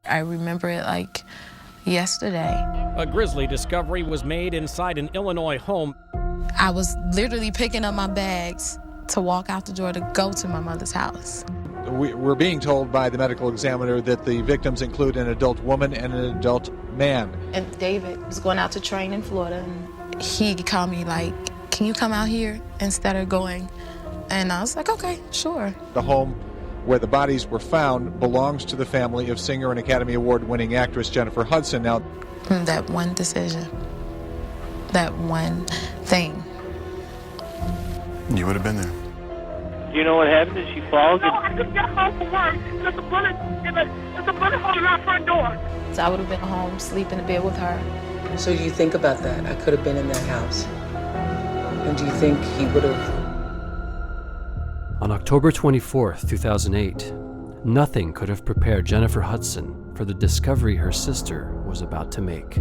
I remember it like yesterday. A grisly discovery was made inside an Illinois home. I was literally picking up my bags to walk out the door to go to my mother's house. We're being told by the medical examiner that the victims include an adult woman and an adult man. And David was going out to train in Florida, and he called me like, can you come out here instead of going? And I was like, okay, sure. The home where the bodies were found belongs to the family of singer and Academy Award-winning actress Jennifer Hudson. Now, that one decision, that one thing. You would have been there. You know what happened? Did she fall? No, I couldn't get home from work. There's a bullet hole in our front door. So I would have been home, sleep in the bed with her. So do you think about that? I could have been in that house. And do you think he would have? On October 24th, 2008, nothing could have prepared Jennifer Hudson for the discovery her sister was about to make.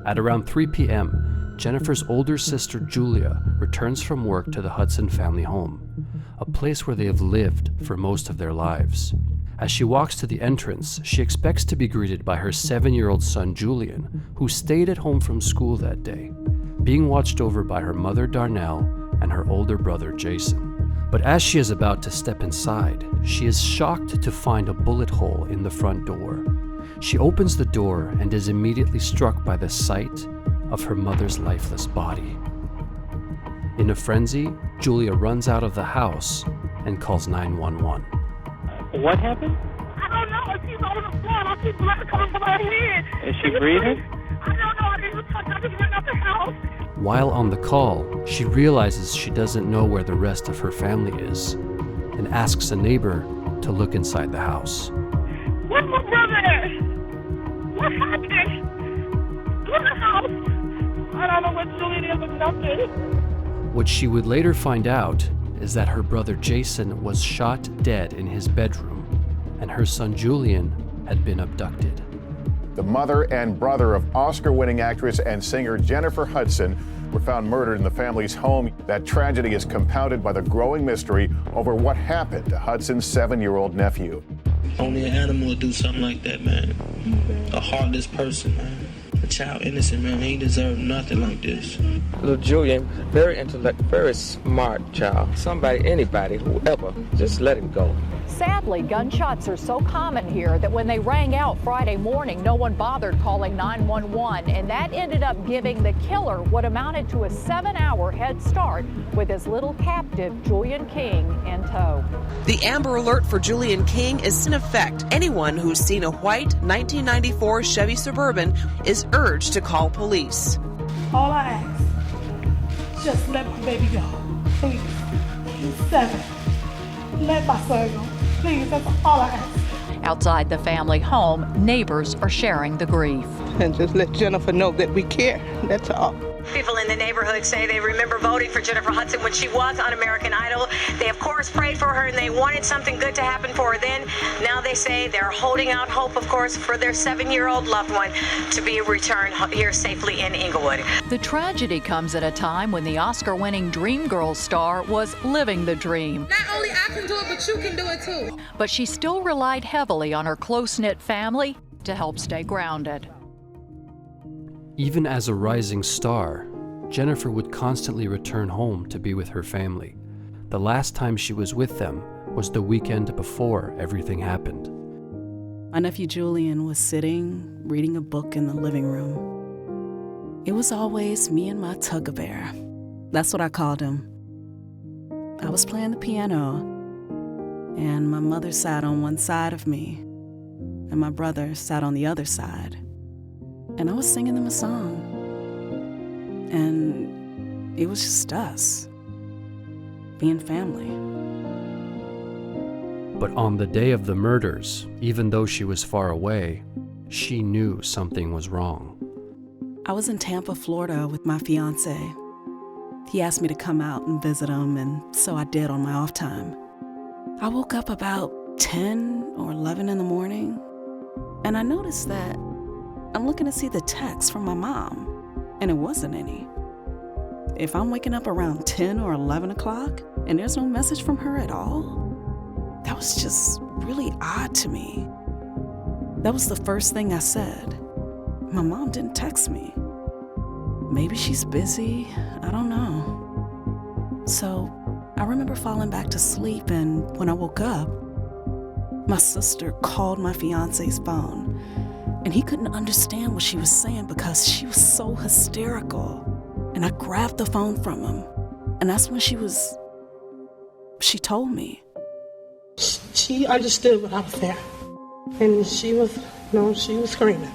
At around 3 p.m., Jennifer's older sister Julia returns from work to the Hudson family home, a place where they have lived for most of their lives. As she walks to the entrance, she expects to be greeted by her 7-year-old son Julian, who stayed at home from school that day, being watched over by her mother Darnell and her older brother Jason. But as she is about to step inside, she is shocked to find a bullet hole in the front door. She opens the door and is immediately struck by the sight of her mother's lifeless body. In a frenzy, Julia runs out of the house and calls 911. What happened? I don't know. She's on the floor. I see blood coming from her head. Is she breathing? I don't know. I didn't touch her. I just went out the house. While on the call, she realizes she doesn't know where the rest of her family is and asks a neighbor to look inside the house. Where's my brother at? What happened? Look at the house. I don't know what Julian is or nothing. What she would later find out is that her brother Jason was shot dead in his bedroom and her son Julian had been abducted. The mother and brother of Oscar-winning actress and singer Jennifer Hudson were found murdered in the family's home. That tragedy is compounded by the growing mystery over what happened to Hudson's 7-year-old nephew. Only an animal would do something like that, man. A heartless person, man. A child innocent, man. He deserved nothing like this. Little Julian, very intellectual, very smart child. Somebody, anybody, whoever, just let him go. Sadly, gunshots are so common here that when they rang out Friday morning, no one bothered calling 911, and that ended up giving the killer what amounted to a 7-hour head start with his little captive, Julian King, in tow. The Amber Alert for Julian King is in effect. Anyone who's seen a white 1994 Chevy Suburban is urged to call police. All I ask, just let my baby go. Please. He's 7. Let my son go. Please, that's all I ask. Outside the family home, neighbors are sharing the grief. And just let Jennifer know that we care. That's all. People in the neighborhood say they remember voting for Jennifer Hudson when she was on American Idol. They, of course, prayed for her and they wanted something good to happen for her then. Now they say they're holding out hope, of course, for their 7-year-old loved one to be returned here safely in Inglewood. The tragedy comes at a time when the Oscar-winning Dreamgirls star was living the dream. Not only I can do it, but you can do it too. But she still relied heavily on her close-knit family to help stay grounded. Even as a rising star, Jennifer would constantly return home to be with her family. The last time she was with them was the weekend before everything happened. My nephew Julian was sitting, reading a book in the living room. It was always me and my tug-a-bear. That's what I called him. I was playing the piano, and my mother sat on one side of me, and my brother sat on the other side. And I was singing them a song. And it was just us, being family. But on the day of the murders, even though she was far away, she knew something was wrong. I was in Tampa, Florida with my fiance. He asked me to come out and visit him, and so I did on my off time. I woke up about 10 or 11 in the morning, and I noticed that I'm looking to see the text from my mom, and it wasn't any. If I'm waking up around 10 or 11 o'clock and there's no message from her at all, that was just really odd to me. That was the first thing I said. My mom didn't text me. Maybe she's busy, I don't know. So I remember falling back to sleep, and when I woke up, my sister called my fiance's phone, and he couldn't understand what she was saying because she was so hysterical. And I grabbed the phone from him, and that's when she told me. She understood what I was there, and she was screaming,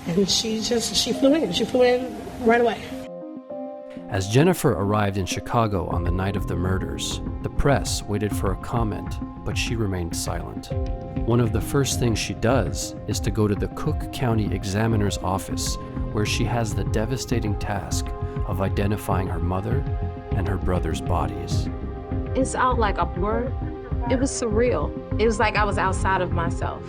and she flew in. She flew in right away. As Jennifer arrived in Chicago on the night of the murders, the press waited for a comment, but she remained silent. One of the first things she does is to go to the Cook County Examiner's office, where she has the devastating task of identifying her mother and her brother's bodies. It's all like a blur. It was surreal. It was like I was outside of myself.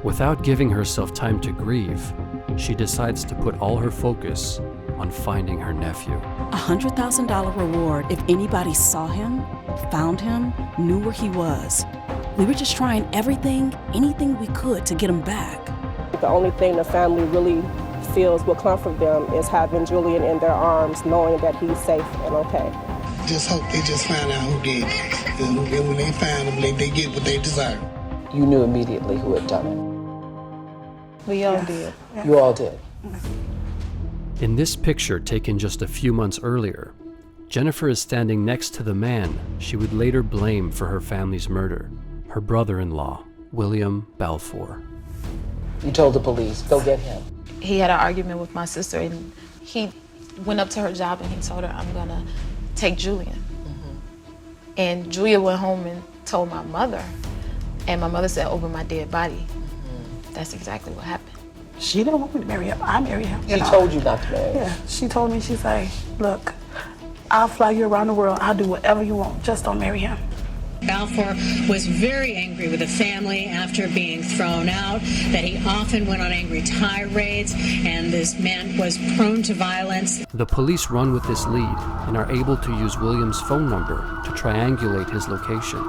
Without giving herself time to grieve, she decides to put all her focus on finding her nephew. $100,000 reward if anybody saw him, found him, knew where he was. We were just trying anything we could to get him back. The only thing the family really feels will comfort them is having Julian in their arms, knowing that he's safe and okay. Just hope they just find out who did it. And when they find him, they get what they deserve. You knew immediately who had done it. We all did. You all did. In this picture taken just a few months earlier, Jennifer is standing next to the man she would later blame for her family's murder, her brother-in-law, William Balfour. You told the police, go get him. He had an argument with my sister, and he went up to her job and he told her, I'm gonna take Julian. And Julia went home and told my mother, and my mother said, over my dead body. That's exactly what happened. She didn't want me to marry him. I married him. She told you not to marry him? Yeah, she told me, she's like, look, I'll fly you around the world. I'll do whatever you want. Just don't marry him. Balfour was very angry with the family after being thrown out, that he often went on angry tirades, and this man was prone to violence. The police run with this lead and are able to use William's phone number to triangulate his location.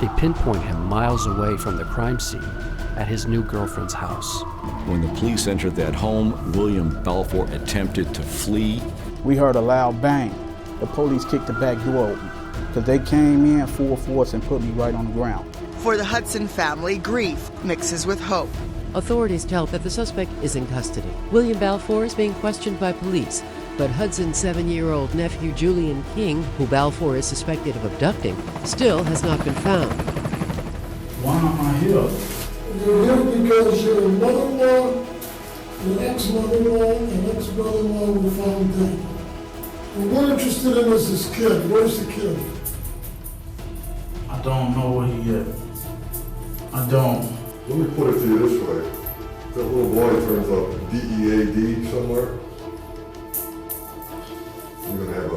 They pinpoint him miles away from the crime scene at his new girlfriend's house. When the police entered that home, William Balfour attempted to flee. We heard a loud bang. The police kicked the back door open because they came in full force and put me right on the ground. For the Hudson family, grief mixes with hope. Authorities tell that the suspect is in custody. William Balfour is being questioned by police, but Hudson's 7-year-old nephew Julian King, who Balfour is suspected of abducting, still has not been found. Why am I here? You're here because your mother-in-law, your ex-mother-in-law, and ex-brother-in-law were found dead. And we're interested in this kid. Where's the kid? I don't know where he is. I don't. Let me put it to you this way. That little boy turns up DEAD somewhere, you're gonna have a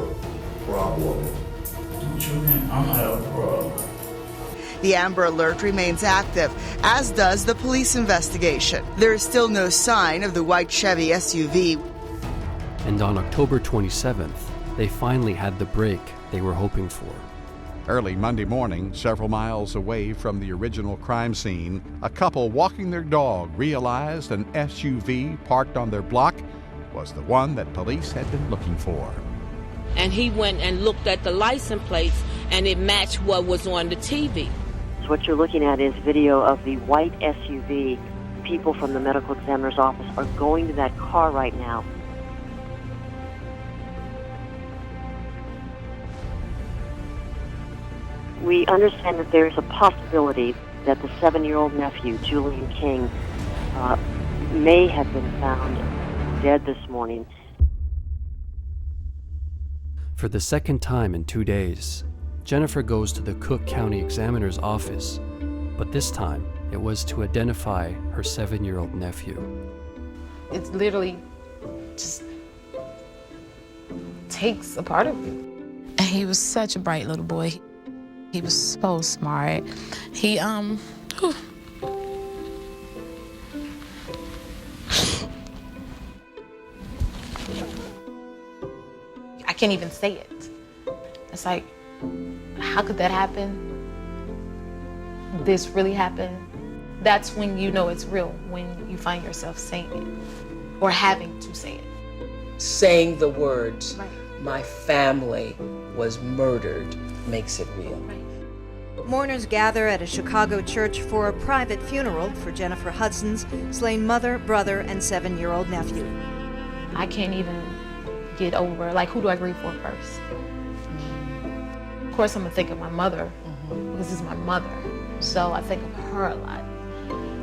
problem. What you mean? I'm gonna have a problem. The Amber Alert remains active, as does the police investigation. There is still no sign of the white Chevy SUV. And on October 27th, they finally had the break they were hoping for. Early Monday morning, several miles away from the original crime scene, a couple walking their dog realized an SUV parked on their block was the one that police had been looking for. And he went and looked at the license plates, and it matched what was on the TV. What you're looking at is video of the white SUV. People from the medical examiner's office are going to that car right now. We understand that there is a possibility that the 7-year-old nephew, Julian King, may have been found dead this morning. For the second time in 2 days, Jennifer goes to the Cook County Examiner's office, but this time it was to identify her 7-year-old nephew. It literally just takes a part of you. And he was such a bright little boy. He was so smart. He, I can't even say it. It's like, how could that happen? This really happened? That's when you know it's real, when you find yourself saying it or having to say it. Saying the words, right. My family was murdered, makes it real. Right. Mourners gather at a Chicago church for a private funeral for Jennifer Hudson's slain mother, brother, and 7-year-old nephew. I can't even get over, like, who do I grieve for first? Of course, I'm gonna think of my mother, because this is my mother. So I think of her a lot.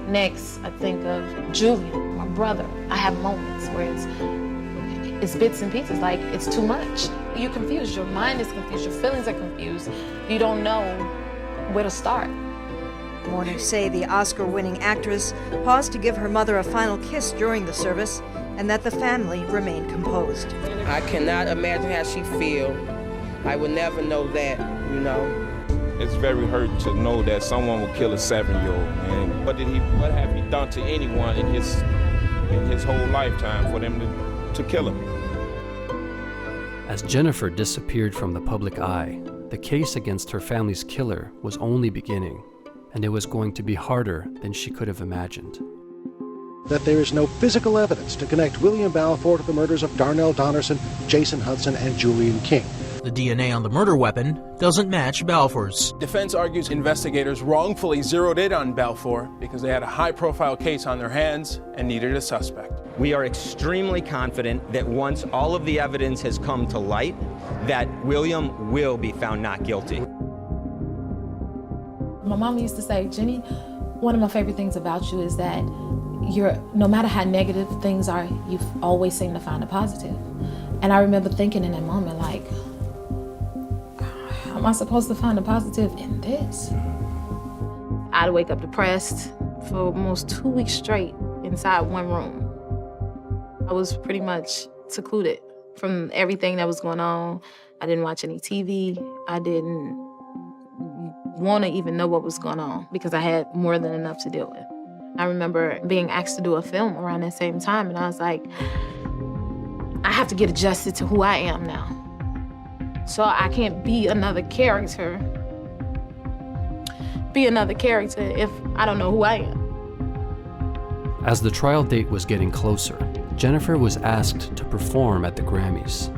Next, I think of Julian, my brother. I have moments where it's bits and pieces, like it's too much. You're confused, your mind is confused, your feelings are confused. You don't know where to start. Mourners say the Oscar-winning actress paused to give her mother a final kiss during the service, and that the family remained composed. I cannot imagine how she feels. I would never know that, you know. It's very hurting to know that someone would kill a 7-year-old. And what have he done to anyone in his whole lifetime for them to kill him? As Jennifer disappeared from the public eye, the case against her family's killer was only beginning, and it was going to be harder than she could have imagined. That there is no physical evidence to connect William Balfour to the murders of Darnell Donnerson, Jason Hudson, and Julian King. The DNA on the murder weapon doesn't match Balfour's. Defense argues investigators wrongfully zeroed in on Balfour because they had a high-profile case on their hands and needed a suspect. We are extremely confident that once all of the evidence has come to light, that William will be found not guilty. My mom used to say, Jenny, one of my favorite things about you is that no matter how negative things are, you always seem to find a positive. And I remember thinking in that moment, like, how am I supposed to find a positive in this? I'd wake up depressed for almost 2 weeks straight inside one room. I was pretty much secluded from everything that was going on. I didn't watch any TV. I didn't want to even know what was going on because I had more than enough to deal with. I remember being asked to do a film around that same time, and I was like, I have to get adjusted to who I am now. So I can't be another character if I don't know who I am. As the trial date was getting closer, Jennifer was asked to perform at the Grammys.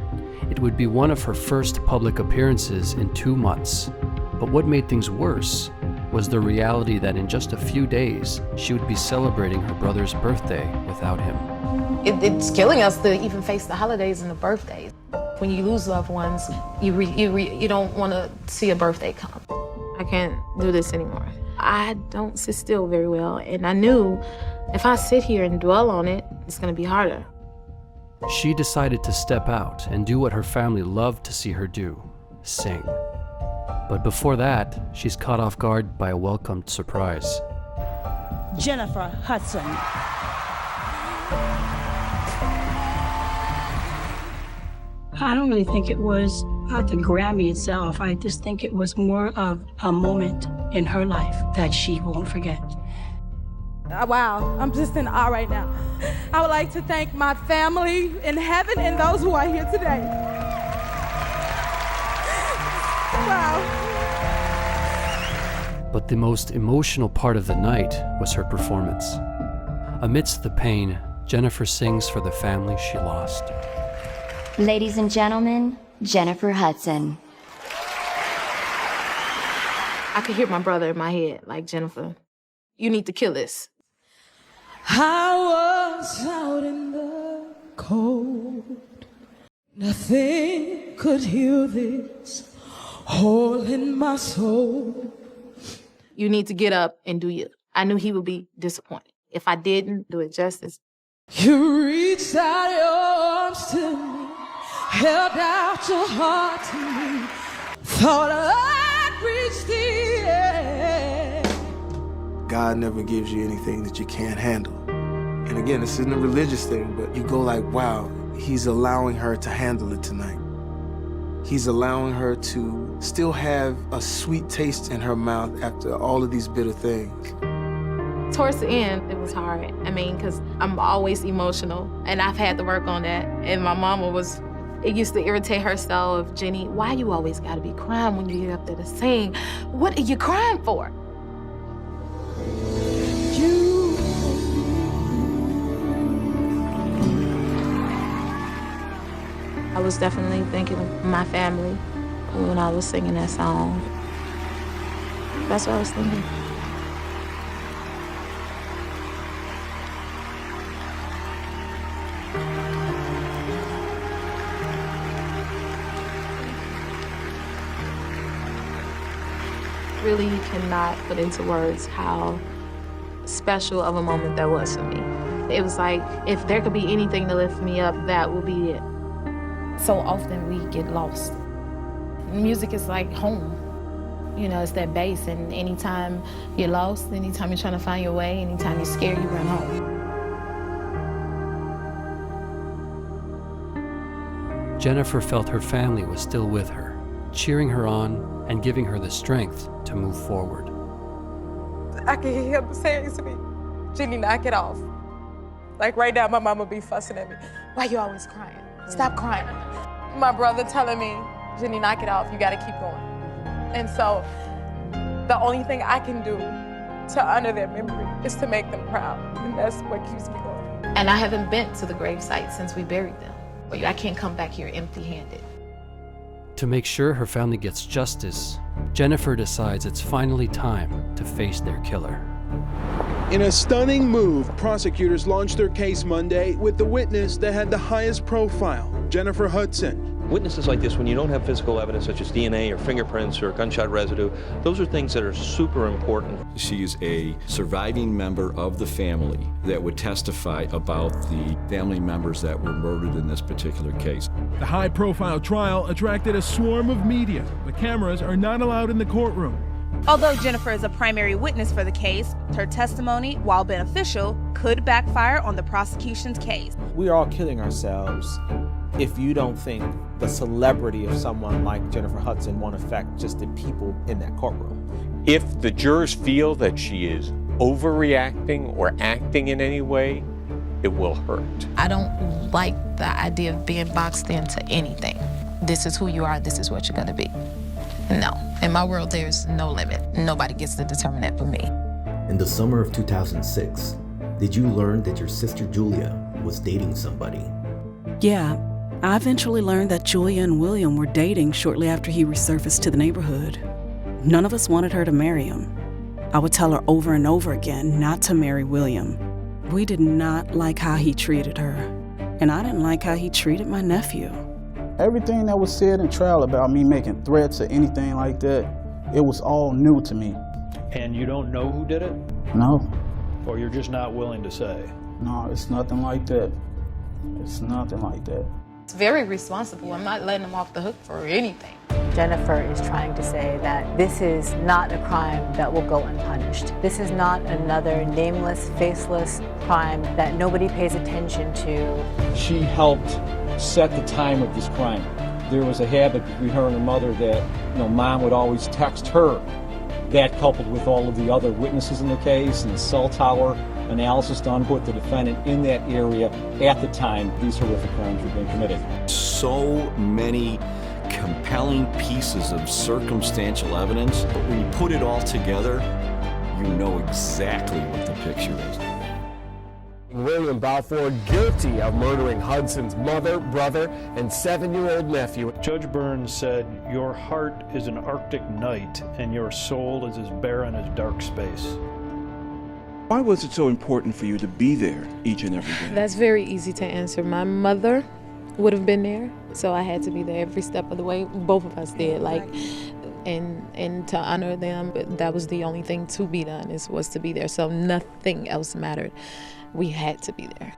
It would be one of her first public appearances in 2 months. But what made things worse was the reality that in just a few days, she would be celebrating her brother's birthday without him. It's killing us to even face the holidays and the birthdays. When you lose loved ones, you don't want to see a birthday come. I can't do this anymore. I don't sit still very well, and I knew if I sit here and dwell on it, it's going to be harder. She decided to step out and do what her family loved to see her do, sing. But before that, she's caught off guard by a welcomed surprise. Jennifer Hudson. I don't really think it was the Grammy itself. I just think it was more of a moment in her life that she won't forget. Wow, I'm just in awe right now. I would like to thank my family in heaven and those who are here today. Wow. But the most emotional part of the night was her performance. Amidst the pain, Jennifer sings for the family she lost. Ladies and gentlemen, Jennifer Hudson. I could hear my brother in my head, like, Jennifer, you need to kill this. I was out in the cold. Nothing could heal this hole in my soul. You need to get up and do you. I knew he would be disappointed if I didn't do it justice. You reached out your arms to me, held out your heart to me, thought I'd reach the end. God never gives you anything that you can't handle. And again, this isn't a religious thing, but you go like, wow, he's allowing her to handle it tonight. He's allowing her to still have a sweet taste in her mouth after all of these bitter things. Towards the end, it was hard. I mean, because I'm always emotional, and I've had to work on that. And my mama it used to irritate her so of, Jenny, why you always gotta be crying when you get up there to sing? What are you crying for? was definitely thinking of my family when I was singing that song. That's what I was thinking. Really cannot put into words how special of a moment that was for me. It was like, if there could be anything to lift me up, that would be it. So often we get lost. Music is like home. You know, it's that base, and anytime you're lost, anytime you're trying to find your way, anytime you're scared, you run home. Jennifer felt her family was still with her, cheering her on and giving her the strength to move forward. I can hear him saying to me, Jenny, knock it off. Like right now, my mama be fussing at me. Why you always crying? Stop crying. My brother telling me, Jenny, knock it off. You gotta keep going. And so the only thing I can do to honor their memory is to make them proud. And that's what keeps me going. And I haven't been to the gravesite since we buried them. I can't come back here empty-handed. To make sure her family gets justice, Jennifer decides it's finally time to face their killer. In a stunning move, prosecutors launched their case Monday with the witness that had the highest profile, Jennifer Hudson. Witnesses like this, when you don't have physical evidence such as DNA or fingerprints or gunshot residue, those are things that are super important. She's a surviving member of the family that would testify about the family members that were murdered in this particular case. The high-profile trial attracted a swarm of media. The cameras are not allowed in the courtroom. Although Jennifer is a primary witness for the case, her testimony, while beneficial, could backfire on the prosecution's case. We are all killing ourselves if you don't think the celebrity of someone like Jennifer Hudson won't affect just the people in that courtroom. If the jurors feel that she is overreacting or acting in any way, it will hurt. I don't like the idea of being boxed into anything. This is who you are, this is what you're gonna be. No, in my world, there's no limit. Nobody gets to determine that for me. In the summer of 2006, did you learn that your sister Julia was dating somebody? Yeah, I eventually learned that Julia and William were dating shortly after he resurfaced to the neighborhood. None of us wanted her to marry him. I would tell her over and over again not to marry William. We did not like how he treated her, and I didn't like how he treated my nephew. Everything that was said in trial about me making threats or anything like that, it was all new to me. And you don't know who did it? No. Or you're just not willing to say? No, it's nothing like that. It's nothing like that. It's very responsible. I'm not letting them off the hook for anything. Jennifer is trying to say that this is not a crime that will go unpunished. This is not another nameless, faceless crime that nobody pays attention to. She helped set the time of this crime. There was a habit between her and her mother that, Mom would always text her. That coupled with all of the other witnesses in the case and the cell tower analysis done put the defendant in that area at the time these horrific crimes were being committed. So many compelling pieces of circumstantial evidence, but when you put it all together, you know exactly what the picture is. William Balfour guilty of murdering Hudson's mother, brother, and 7-year-old nephew. Judge Burns said, "Your heart is an Arctic night, and your soul is as barren as dark space." Why was it so important for you to be there each and every day? That's very easy to answer. My mother would have been there, so I had to be there every step of the way. Both of us did, and to honor them. But that was the only thing to be done, was to be there. So nothing else mattered. We had to be there.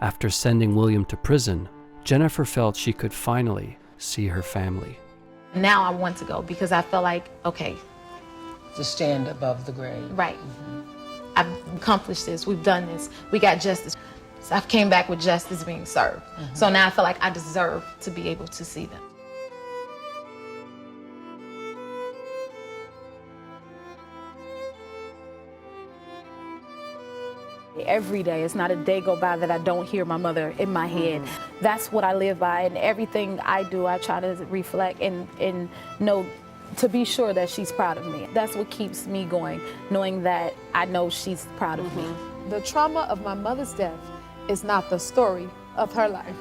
After sending William to prison, Jennifer felt she could finally see her family. Now I want to go because I felt like, okay. To stand above the grave. Right. I've accomplished this. We've done this. We got justice. So I came back with justice being served. So now I feel like I deserve to be able to see them. Every day, it's not a day go by that I don't hear my mother in my head. That's what I live by, and everything I do, I try to reflect and know, to be sure that she's proud of me. That's what keeps me going, knowing that I know she's proud of me. The trauma of my mother's death is not the story of her life.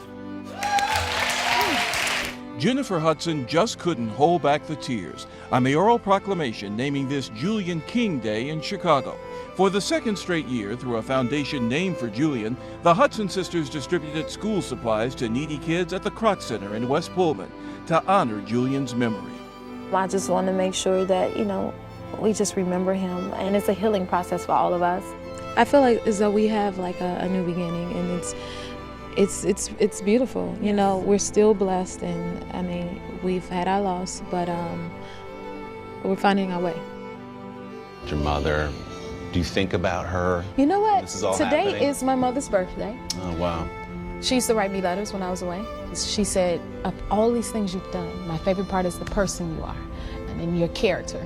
Jennifer Hudson just couldn't hold back the tears. A mayoral proclamation naming this Julian King Day in Chicago. For the second straight year, through a foundation named for Julian, the Hudson sisters distributed school supplies to needy kids at the Kroc Center in West Pullman to honor Julian's memory. I just want to make sure that, we just remember him, and it's a healing process for all of us. I feel like as though we have like a new beginning, and it's beautiful. We're still blessed, and we've had our loss, but we're finding our way. Your mother, do you think about her? You know what? This is all Today happening? is my mother's birthday. Oh, wow. She used to write me letters when I was away. She said, of all these things you've done, my favorite part is the person you are and your character.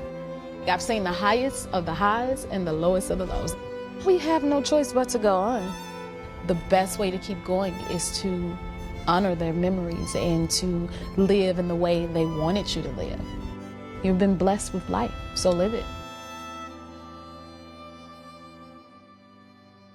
I've seen the highest of the highs and the lowest of the lows. We have no choice but to go on. The best way to keep going is to honor their memories and to live in the way they wanted you to live. You've been blessed with life, so live it.